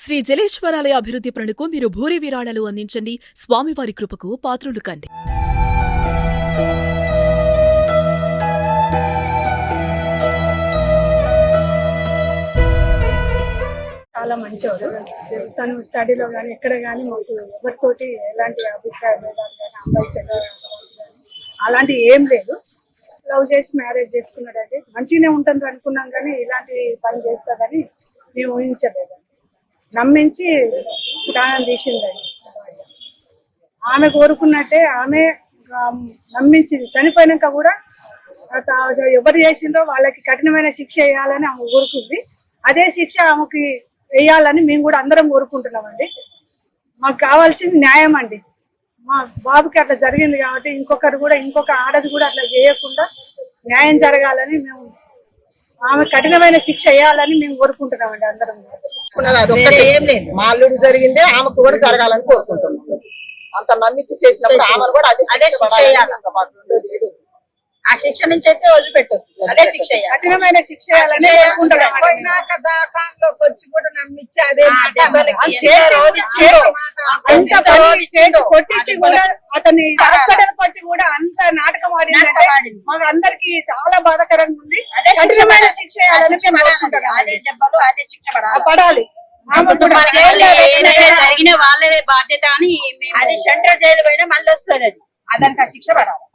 శ్రీ జలేశ్వరాలయ అభివృద్ధి పనులకు మీరు భూరి విరాళాలు అందించండి. స్వామివారి కృపకు పాత్రులు కండి. చాలా మంచివాడు. తను స్టడీలో కానీ ఎక్కడ కానీ మాకు ఎవరితోటి ఎలాంటి అభిప్రాయ భేదాలు కానీ అబ్బాయి చెడ్డ అలాంటి ఏం లేదు. లవ్ చేసి మ్యారేజ్ చేసుకున్నాడు. అయితే మంచిగానే ఉంటుంది అనుకున్నాం కానీ ఇలాంటి పని చేస్తాదని మేము ఊహించలేదు. నమ్మించి ప్రాణం తీసిందండి. ఆమె కోరుకున్నట్టే ఆమె నమ్మించింది. చనిపోయినాక కూడా ఎవరు చేసిందో వాళ్ళకి కఠినమైన శిక్ష వేయాలని ఆమె కోరుకుంది. అదే శిక్ష ఆమెకి వేయాలని మేము కూడా అందరం కోరుకుంటున్నామండి. మాకు కావాల్సింది న్యాయం అండి. మా బాబుకి అట్లా జరిగింది కాబట్టి ఇంకొక ఆడది కూడా అట్లా చేయకుండా న్యాయం జరగాలని మేము ఆమె కఠినమైన శిక్ష వేయాలని మేము కోరుకుంటున్నామండి అందరం. ఏం లేదు, మా అల్లుడు జరిగిందే ఆమెకు కూడా జరగాలని కోరుకుంటున్నాం. అంత నమ్మించి చేసినప్పుడు ఆమెను కూడా అదే ఆ శిక్ష నుంచి అయితే వదిలిపెట్టదు. అదే శిక్ష కఠినమైన శిక్ష వేయాలని వచ్చి కూడా నమ్మించి అదే కొట్టించి కూడా అతన్ని హాస్పిటల్కి వచ్చి కూడా అంత నాటకం ఆడిందంటే మాకు అందరికి చాలా బాధాకరంగా ఉంది. కఠినమైన శిక్ష వేయాలని అదే దెబ్బలు అదే శిక్ష పడాలి. జరిగిన వాళ్ళదే బాధ్యత అని అది సెంట్రల్ జైలు పోయినా మళ్ళీ వస్తుంది. అది అదానికి ఆ శిక్ష పడాలి.